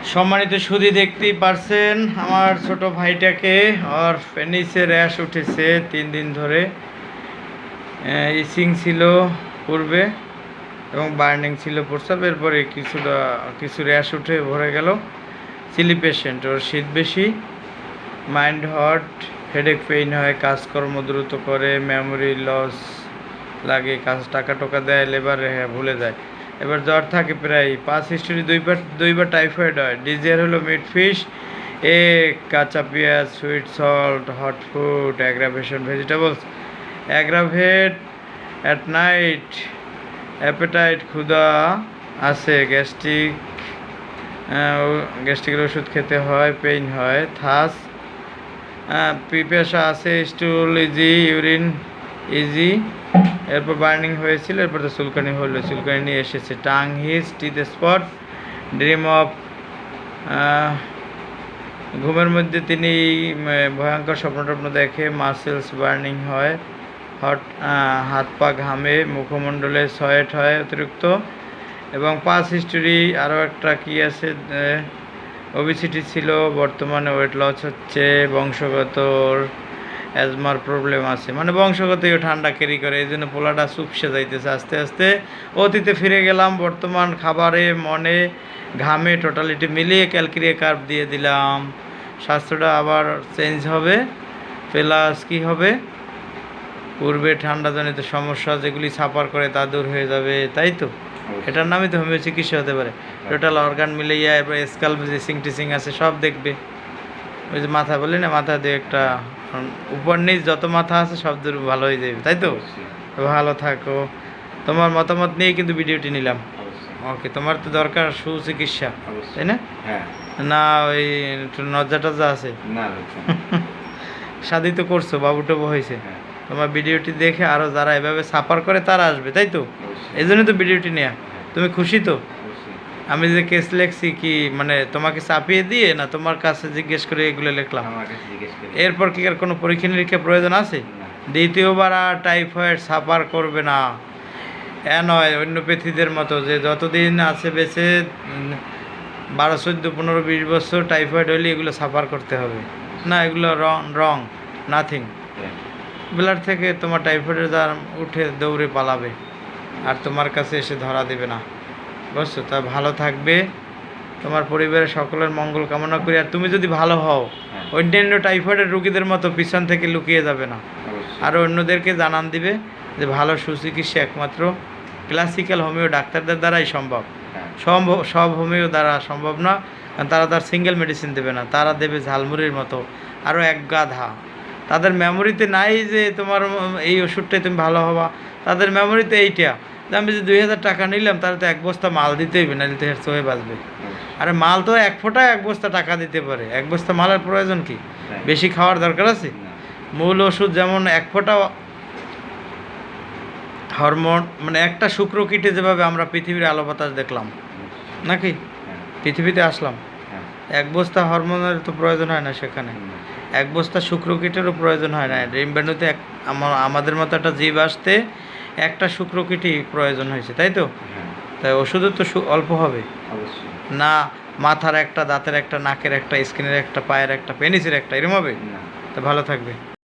সম্মানিত সুধী, দেখতেই পারছেন আমার ছোট ভাইটাকে। ওর পেনিসে র্যাশ উঠেছে 3 দিন ধরে। ইচিং ছিল পূর্বে এবং বার্নিং ছিল প্রস্রাবের পরে কিছু র্যাশ উঠে ভরে গেল। চিলি পেশেন্ট, ওর শীত বেশি, মাইন্ড হট, হেডেক পেইন হয়, কাজকর্ম দ্রুত করে, মেমোরি লস লাগে, টাকা টোকা দেয়, লেবার ভুলে যায়। এবার জ্বর থাকে প্রায় 5 হিস্টোরি, দুইবার টাইফয়েড হয়। ডিজিয়ার হলো মিট ফিশ, কাঁচা পেঁয়াজ, sweet salt, hot food, aggravation vegetables, aggravate at night, appetite, ক্ষুধা আছে, গ্যাস্ট্রিকের ওষুধ খেতে হয়, পেইন হয়, থাস, পিপাসা আছে, স্টুল ইজি, ইউরিন ইজি, এরপর বার্নিং হয়েছিল, এরপর তো চুলকানি হলো, চুলকানি নিয়ে এসেছে, tongue his, teeth spot, dream of, ঘুমের মধ্যে তিনি ভয়ঙ্কর স্বপ্ন দেখে, মাসেলস বার্নিং হয়, হাত পা ঘামে, মুখমণ্ডলে সয়েট হয় অতিরিক্ত, এবং 5 হিস্টোরি আরও একটা কি আছে, ওবিসিটি ছিল, বর্তমানে ওয়েট লস হচ্ছে, বংশগত অ্যাজমার প্রবলেম আছে, মানে বংশগতই ঠান্ডা ক্যারি করে, এই জন্য পোলাটা চুপসে যাইতেছে। আস্তে আস্তে অতীতে ফিরে গেলাম, বর্তমান খাবারে, মনে, ঘামে, টোটালিটি মিলিয়ে ক্যালকুলিয়ে কার্ভ দিয়ে দিলাম। স্বাস্থ্যটা আবার চেঞ্জ হবে, প্লাস কী হবে, পূর্বে ঠান্ডাজনিত সমস্যা যেগুলি সাফার করে তা দূর হয়ে যাবে, তাই তো? এটার নামই তো হোমিও চিকিৎসা হতে পারে। টোটাল অর্গান মিলিয়ে, এবার স্কাল্প টিচিং আছে, সব দেখবে। ওই যে মাথা বলি না, মাথা দিয়ে একটা উপর নিচ যত মাথা আছে সব দূর ভালো হয়ে যাবে, তাই তো? ভালো থাকো। তোমার মতামত নিয়ে কিন্তু ভিডিওটি নিলাম। ওকে, তোমার তো দরকার সুচিকিৎসা, তাই না? না ওই একটু নজ্জা টজ্জা আছে? শাদি তো করছো, বাবু টাবু হয়েছে, তোমার ভিডিওটি দেখে আরও যারা এভাবে সাফার করে তারা আসবে, তাই তো? এই জন্যই তো ভিডিওটি নেওয়া। তুমি খুশি তো? আমি যে কেস লেখছি কি মানে তোমাকে চাপিয়ে দিয়ে না, তোমার কাছে জিজ্ঞেস করে এগুলো লিখলাম? এরপর কি আর কোনো পরীক্ষা নিরীক্ষা প্রয়োজন আছে? দ্বিতীয়বার আর টাইফয়েড সাফার করবে না। নয় অন্য পেথিদের মতো যে যতদিন আছে বেঁচে 12, 14, 15, 20 বছর টাইফয়েড হলে এগুলো সাফার করতে হবে না। এগুলো রং নাথিং। ব্লাড থেকে তোমার টাইফয়েডের জ্বর উঠে দৌড়ে পালাবে আর তোমার কাছে এসে ধরা দেবে না, বুঝছো? তা ভালো থাকবে, তোমার পরিবারের সকলের মঙ্গল কামনা করি। আর তুমি যদি ভালো হও, অন্যান্য টাইফয়েডের রোগীদের মতো পিছন থেকে লুকিয়ে যাবে না, আরও অন্যদেরকে জানান দিবে যে ভালো সুচিকিৎসা একমাত্র ক্লাসিক্যাল হোমিও ডাক্তারদের দ্বারাই সম্ভব। সব হোমিও দ্বারা সম্ভব না, কারণ তারা সিঙ্গেল মেডিসিন দেবে না, তারা দেবে ঝালমুড়ির মতো আরও এক গাধা। তাদের মেমোরিতে নাই যে তোমার এই ওষুধটাই তুমি ভালো হবা, তাদের মেমোরিতে এইটা যে আমি যে 2000 টাকা নিলাম, তাহলে তো 1 বস্তা মাল দিতে হইবে, না দিতে চোহে বাঁচবে। আরে মাল তো 1 ফোঁটা 1 বস্তা টাকা দিতে পারে, 1 বস্তা মালের প্রয়োজন কি? বেশি খাওয়ার দরকার আছে? মূল ওষুধ যেমন 1 ফোঁটা হরমোন, মানে একটা শুক্র কিটে যেভাবে আমরা পৃথিবীর আলো বাতাস দেখলাম নাকি, পৃথিবীতে আসলাম, 1 বস্তা হরমোনের তো প্রয়োজন হয় না সেখানে, 1 বস্তা শুক্র কিটেরও প্রয়োজন হয় না। ডিম্বাণুতে আমাদের মতো একটা জীব আসতে একটা শুক্র কিটই প্রয়োজন হয়েছে, তাই তো? তাই ওষুধও তো অল্প হবে না। মাথার একটা, দাঁতের একটা, নাকের একটা, স্কিনের একটা, পায়ের একটা, পেনিসের একটা, এরকম হবে। তা ভালো থাকবে।